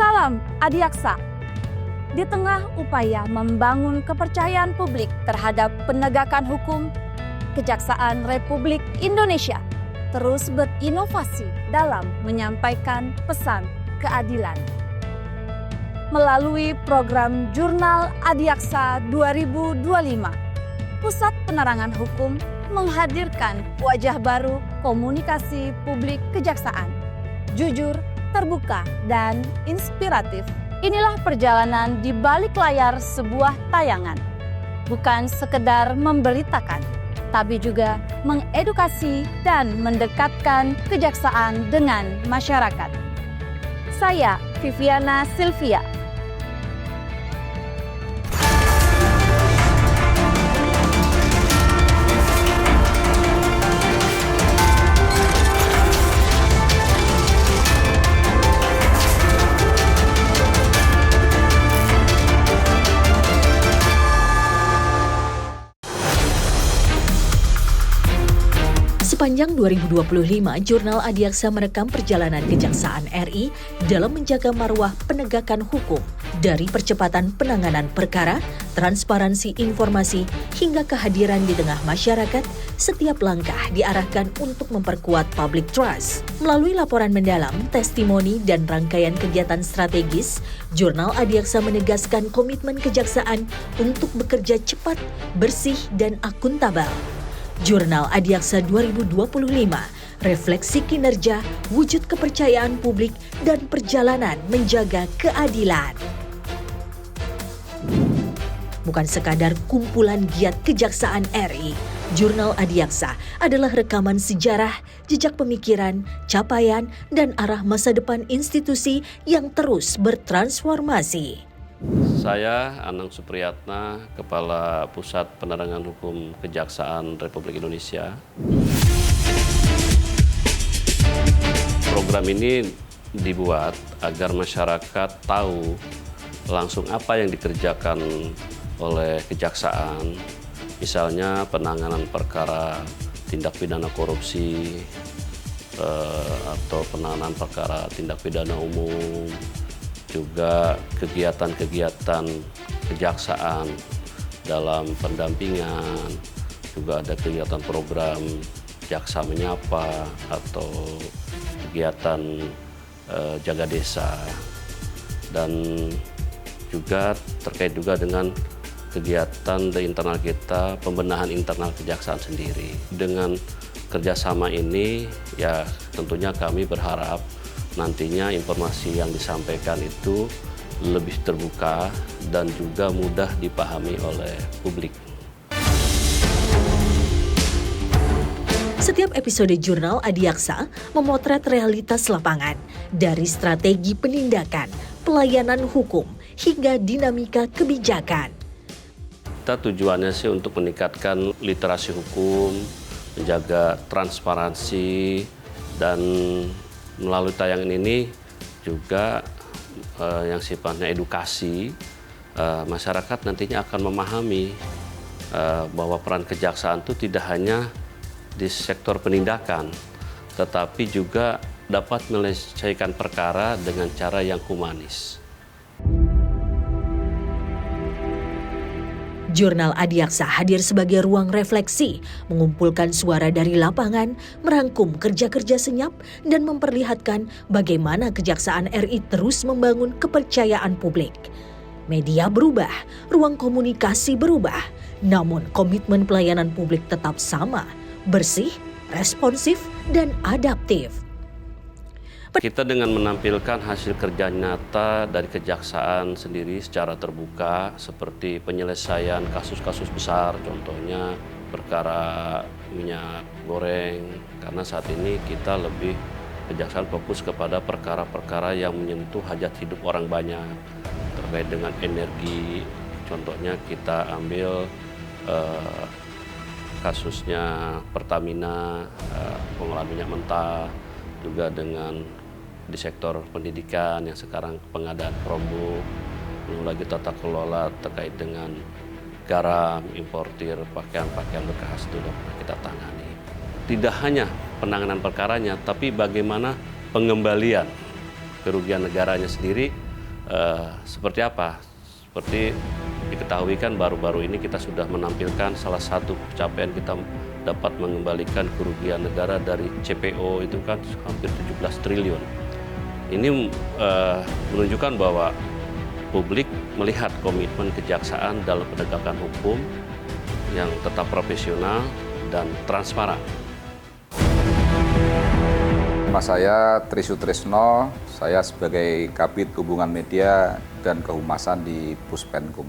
Salam Adiaksa. Di tengah upaya membangun kepercayaan publik terhadap penegakan hukum, Kejaksaan Republik Indonesia terus berinovasi dalam menyampaikan pesan keadilan. Melalui program Jurnal Adiaksa 2025, Pusat Penerangan Hukum menghadirkan wajah baru komunikasi publik kejaksaan, jujur, terbuka, dan inspiratif. Inilah perjalanan di balik layar sebuah tayangan. Bukan sekedar memberitakan, tapi juga mengedukasi dan mendekatkan kejaksaan dengan masyarakat. Saya Viviana Silvia. Sepanjang 2025, Jurnal Adiaksa merekam perjalanan Kejaksaan RI dalam menjaga marwah penegakan hukum, dari percepatan penanganan perkara, transparansi informasi, hingga kehadiran di tengah masyarakat. Setiap langkah diarahkan untuk memperkuat public trust. Melalui laporan mendalam, testimoni, dan rangkaian kegiatan strategis, Jurnal Adiaksa menegaskan komitmen kejaksaan untuk bekerja cepat, bersih, dan akuntabel. Jurnal Adiaksa 2025, refleksi kinerja, wujud kepercayaan publik, dan perjalanan menjaga keadilan. Bukan sekadar kumpulan giat Kejaksaan RI, Jurnal Adiaksa adalah rekaman sejarah, jejak pemikiran, capaian, dan arah masa depan institusi yang terus bertransformasi. Saya Anang Supriyatna, Kepala Pusat Penerangan Hukum Kejaksaan Republik Indonesia. Program ini dibuat agar masyarakat tahu langsung apa yang dikerjakan oleh kejaksaan, misalnya penanganan perkara tindak pidana korupsi atau penanganan perkara tindak pidana umum, juga kegiatan-kegiatan kejaksaan dalam pendampingan, juga ada kegiatan program Jaksa Menyapa atau kegiatan jaga desa, dan juga terkait juga dengan kegiatan di internal kita, pembenahan internal kejaksaan sendiri. Dengan kerjasama ini ya tentunya kami berharap nantinya informasi yang disampaikan itu lebih terbuka dan juga mudah dipahami oleh publik. Setiap episode Jurnal Adiaksa memotret realitas lapangan, dari strategi penindakan, pelayanan hukum, hingga dinamika kebijakan. Kita tujuannya sih untuk meningkatkan literasi hukum, menjaga transparansi, dan melalui tayangan ini juga yang sifatnya edukasi, masyarakat nantinya akan memahami bahwa peran kejaksaan itu tidak hanya di sektor penindakan, tetapi juga dapat menyelesaikan perkara dengan cara yang humanis. Jurnal Adiaksa hadir sebagai ruang refleksi, mengumpulkan suara dari lapangan, merangkum kerja-kerja senyap, dan memperlihatkan bagaimana Kejaksaan RI terus membangun kepercayaan publik. Media berubah, ruang komunikasi berubah, namun komitmen pelayanan publik tetap sama, bersih, responsif, dan adaptif. Kita dengan menampilkan hasil kerja nyata dari kejaksaan sendiri secara terbuka, seperti penyelesaian kasus-kasus besar, contohnya perkara minyak goreng, karena saat ini kita lebih kejaksaan fokus kepada perkara-perkara yang menyentuh hajat hidup orang banyak, terkait dengan energi. Contohnya kita ambil kasusnya Pertamina, pengolahan minyak mentah, juga dengan di sektor pendidikan yang sekarang pengadaan Chromebook, belum lagi tata kelola terkait dengan garam, importir pakaian-pakaian bekas itu sudah pernah kita tangani. Tidak hanya penanganan perkaranya, tapi bagaimana pengembalian kerugian negaranya sendiri seperti apa? Seperti diketahui kan baru-baru ini kita sudah menampilkan salah satu pencapaian kita dapat mengembalikan kerugian negara dari CPO itu kan hampir 17 triliun. Ini menunjukkan bahwa publik melihat komitmen kejaksaan dalam penegakan hukum yang tetap profesional dan transparan. Nama saya Tri Sutrisno, saya sebagai Kabid Hubungan Media dan Kehumasan di Puspenkum.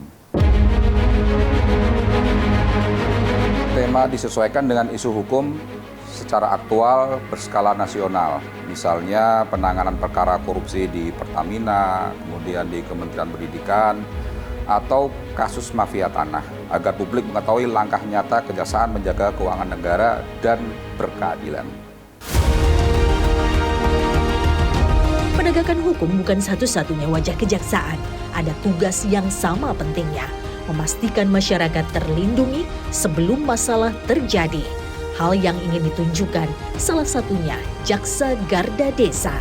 Tema disesuaikan dengan isu hukum secara aktual berskala nasional. Misalnya penanganan perkara korupsi di Pertamina, kemudian di Kementerian Pendidikan, atau kasus mafia tanah, agar publik mengetahui langkah nyata kejaksaan menjaga keuangan negara dan berkeadilan. Penegakan hukum bukan satu-satunya wajah kejaksaan. Ada tugas yang sama pentingnya, memastikan masyarakat terlindungi sebelum masalah terjadi. Hal yang ingin ditunjukkan salah satunya Jaksa Garda Desa.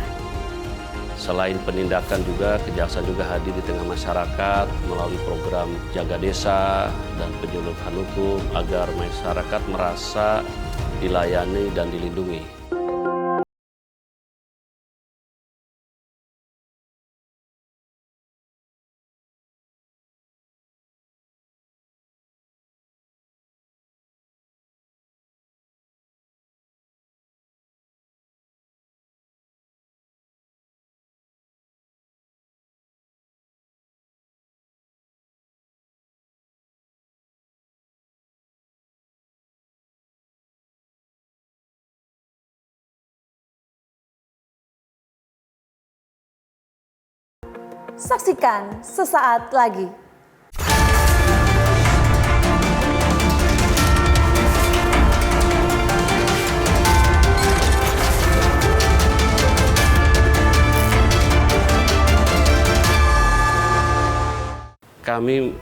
Selain penindakan juga, kejaksaan juga hadir di tengah masyarakat melalui program Jaga Desa dan penyuluhan hukum agar masyarakat merasa dilayani dan dilindungi. Saksikan sesaat lagi. Kami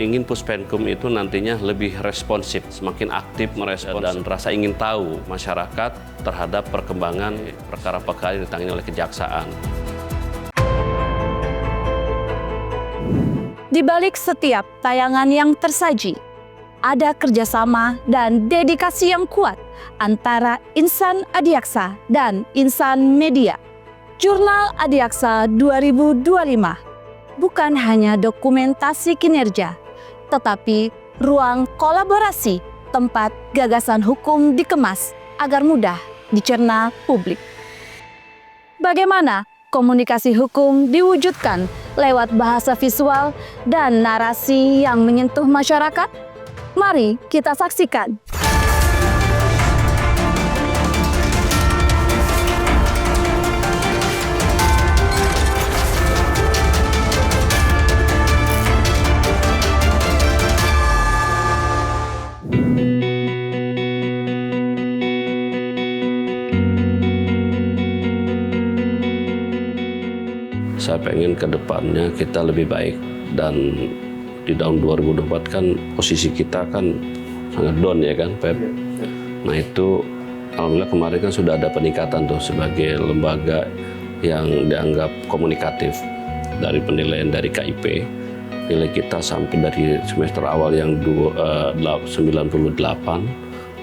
ingin Puspenkum itu nantinya lebih responsif, semakin aktif merespons dan rasa ingin tahu masyarakat terhadap perkembangan perkara-perkara yang ditangani oleh kejaksaan. Di balik setiap tayangan yang tersaji, ada kerjasama dan dedikasi yang kuat antara insan Adiaksa dan insan media. Jurnal Adiaksa 2025 bukan hanya dokumentasi kinerja, tetapi ruang kolaborasi tempat gagasan hukum dikemas agar mudah dicerna publik. Bagaimana komunikasi hukum diwujudkan lewat bahasa visual dan narasi yang menyentuh masyarakat? Mari kita saksikan. Saya pengen ke depannya kita lebih baik, dan di tahun 2024 kan posisi kita kan sangat down ya kan, Pep. Nah itu alhamdulillah kemarin kan sudah ada peningkatan tuh sebagai lembaga yang dianggap komunikatif dari penilaian dari KIP. Nilai kita sampai dari semester awal yang 98,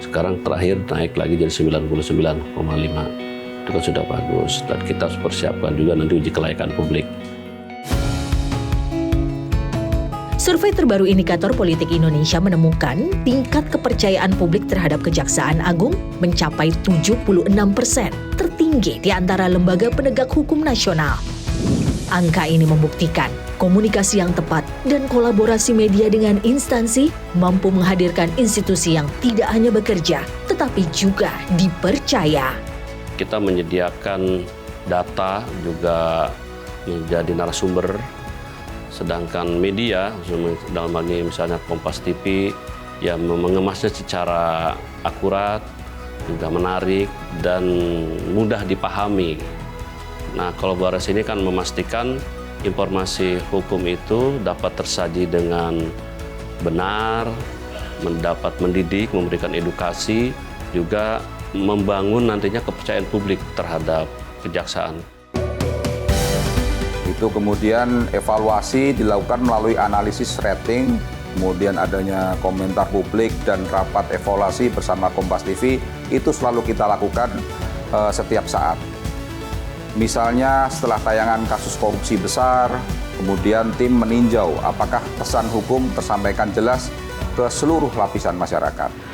sekarang terakhir naik lagi jadi 99,5. Itu kan sudah bagus, dan kita harus persiapkan juga nanti uji kelayakan publik. Survei terbaru Indikator Politik Indonesia menemukan tingkat kepercayaan publik terhadap Kejaksaan Agung mencapai 76%, tertinggi di antara lembaga penegak hukum nasional. Angka ini membuktikan komunikasi yang tepat dan kolaborasi media dengan instansi mampu menghadirkan institusi yang tidak hanya bekerja, tetapi juga dipercaya. Kita menyediakan data juga menjadi narasumber, sedangkan media, dalam hal ini misalnya Kompas TV, yang mengemasnya secara akurat, juga menarik, dan mudah dipahami. Nah, kolaborasi ini kan memastikan informasi hukum itu dapat tersaji dengan benar, mendapat mendidik, memberikan edukasi, juga membangun nantinya kepercayaan publik terhadap kejaksaan. Itu kemudian evaluasi dilakukan melalui analisis rating, kemudian adanya komentar publik dan rapat evaluasi bersama Kompas TV, itu selalu kita lakukan setiap saat. Misalnya setelah tayangan kasus korupsi besar, kemudian tim meninjau apakah pesan hukum tersampaikan jelas ke seluruh lapisan masyarakat.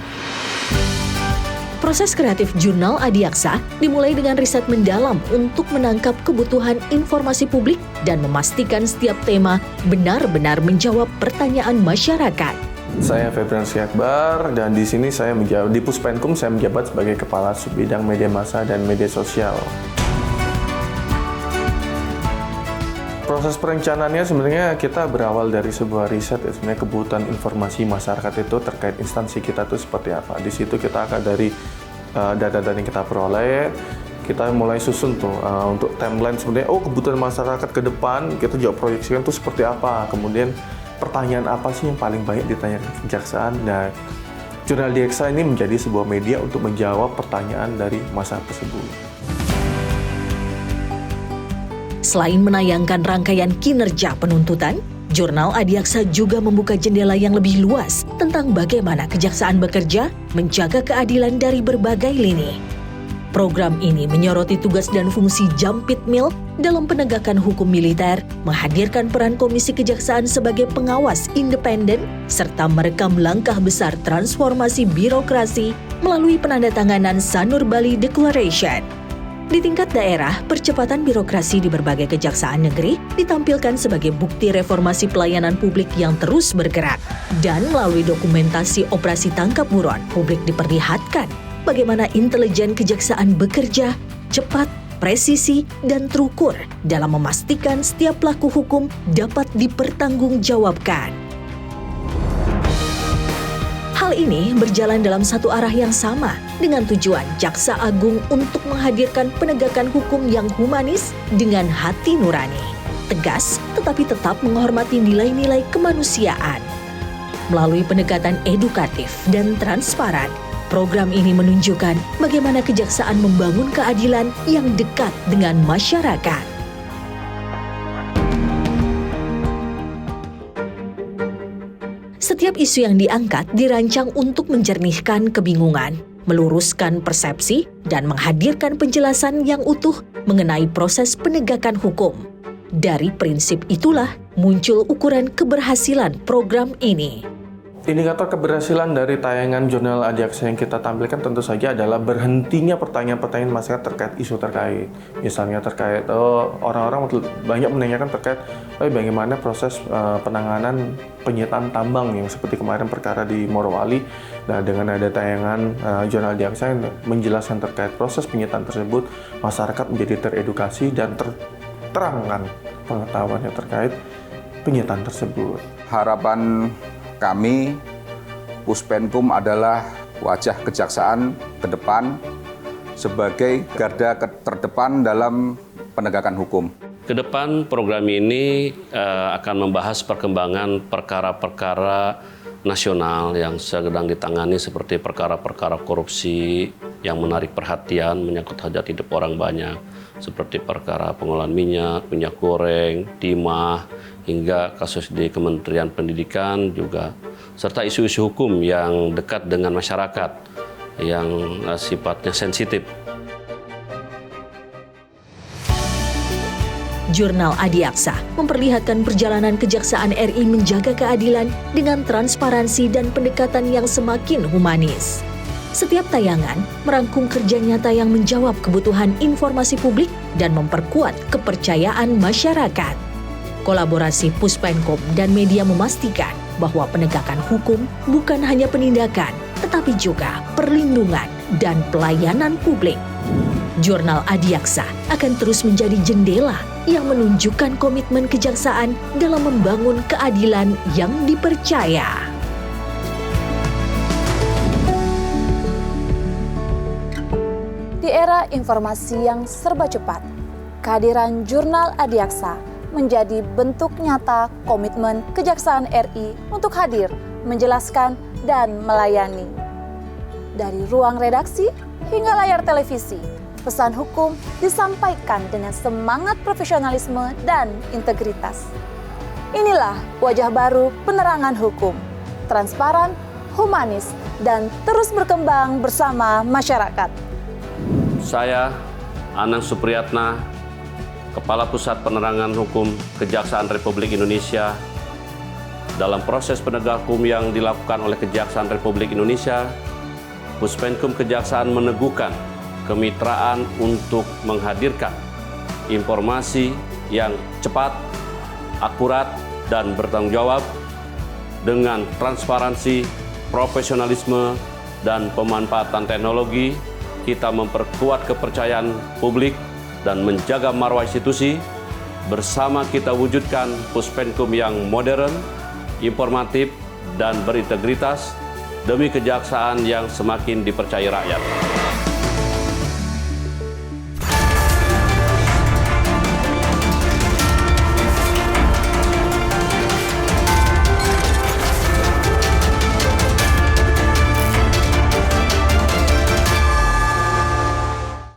Proses kreatif Jurnal Adiaksa dimulai dengan riset mendalam untuk menangkap kebutuhan informasi publik dan memastikan setiap tema benar-benar menjawab pertanyaan masyarakat. Saya Febrian Akbar dan di sini saya di Puspenkum saya menjabat sebagai Kepala Subbidang Media Massa dan Media Sosial. Proses perencanaannya sebenarnya kita berawal dari sebuah riset, sebenarnya kebutuhan informasi masyarakat itu terkait instansi kita itu seperti apa. Di situ kita akan dari data-data yang kita peroleh, kita mulai susun tuh untuk timeline sebenarnya, kebutuhan masyarakat ke depan, kita juga proyeksikan itu seperti apa. Kemudian pertanyaan apa sih yang paling banyak ditanyakan kejaksaan. Nah, Jurnal Adiaksa ini menjadi sebuah media untuk menjawab pertanyaan dari masyarakat tersebut. Selain menayangkan rangkaian kinerja penuntutan, Jurnal Adiaksa juga membuka jendela yang lebih luas tentang bagaimana kejaksaan bekerja menjaga keadilan dari berbagai lini. Program ini menyoroti tugas dan fungsi Jampitmil dalam penegakan hukum militer, menghadirkan peran Komisi Kejaksaan sebagai pengawas independen, serta merekam langkah besar transformasi birokrasi melalui penandatanganan Sanur Bali Declaration. Di tingkat daerah, percepatan birokrasi di berbagai kejaksaan negeri ditampilkan sebagai bukti reformasi pelayanan publik yang terus bergerak. Dan melalui dokumentasi operasi tangkap buron, publik diperlihatkan bagaimana intelijen kejaksaan bekerja cepat, presisi, dan terukur dalam memastikan setiap pelaku hukum dapat dipertanggungjawabkan. Hal ini berjalan dalam satu arah yang sama dengan tujuan Jaksa Agung untuk menghadirkan penegakan hukum yang humanis dengan hati nurani, tegas tetapi tetap menghormati nilai-nilai kemanusiaan. Melalui pendekatan edukatif dan transparan, program ini menunjukkan bagaimana kejaksaan membangun keadilan yang dekat dengan masyarakat. Setiap isu yang diangkat dirancang untuk menjernihkan kebingungan, meluruskan persepsi, dan menghadirkan penjelasan yang utuh mengenai proses penegakan hukum. Dari prinsip itulah muncul ukuran keberhasilan program ini. Indikator keberhasilan dari tayangan Jurnal Adiaksa yang kita tampilkan tentu saja adalah berhentinya pertanyaan-pertanyaan masyarakat terkait isu terkait. Misalnya terkait, orang-orang banyak menanyakan terkait bagaimana proses penanganan penyitaan tambang yang seperti kemarin perkara di Morowali. Nah, dengan ada tayangan Jurnal Adiaksa yang menjelaskan terkait proses penyitaan tersebut, masyarakat menjadi teredukasi dan terangkan pengetahuannya terkait penyitaan tersebut. Harapan kami, Puspenkum adalah wajah kejaksaan ke depan sebagai garda terdepan dalam penegakan hukum. Ke depan program ini akan membahas perkembangan perkara-perkara nasional yang sedang ditangani seperti perkara-perkara korupsi yang menarik perhatian, menyangkut hajat hidup orang banyak, seperti perkara pengolahan minyak goreng, timah, hingga kasus di Kementerian Pendidikan juga, serta isu-isu hukum yang dekat dengan masyarakat yang sifatnya sensitif. Jurnal Adiaksa memperlihatkan perjalanan Kejaksaan RI menjaga keadilan dengan transparansi dan pendekatan yang semakin humanis. Setiap tayangan merangkum kerja nyata yang menjawab kebutuhan informasi publik dan memperkuat kepercayaan masyarakat. Kolaborasi Puspenkum dan media memastikan bahwa penegakan hukum bukan hanya penindakan, tetapi juga perlindungan dan pelayanan publik. Jurnal Adiaksa akan terus menjadi jendela yang menunjukkan komitmen kejaksaan dalam membangun keadilan yang dipercaya. Di era informasi yang serba cepat, kehadiran Jurnal Adiaksa menjadi bentuk nyata komitmen Kejaksaan RI untuk hadir, menjelaskan, dan melayani. Dari ruang redaksi hingga layar televisi, pesan hukum disampaikan dengan semangat profesionalisme dan integritas. Inilah wajah baru penerangan hukum, transparan, humanis, dan terus berkembang bersama masyarakat. Saya, Anang Supriyatna, Kepala Pusat Penerangan Hukum Kejaksaan Republik Indonesia, dalam proses penegak hukum yang dilakukan oleh Kejaksaan Republik Indonesia, Puspenkum Kejaksaan meneguhkan kemitraan untuk menghadirkan informasi yang cepat, akurat, dan bertanggung jawab dengan transparansi, profesionalisme, dan pemanfaatan teknologi. Kita memperkuat kepercayaan publik dan menjaga marwah institusi. Bersama kita wujudkan Puspenkum yang modern, informatif, dan berintegritas demi kejaksaan yang semakin dipercaya rakyat.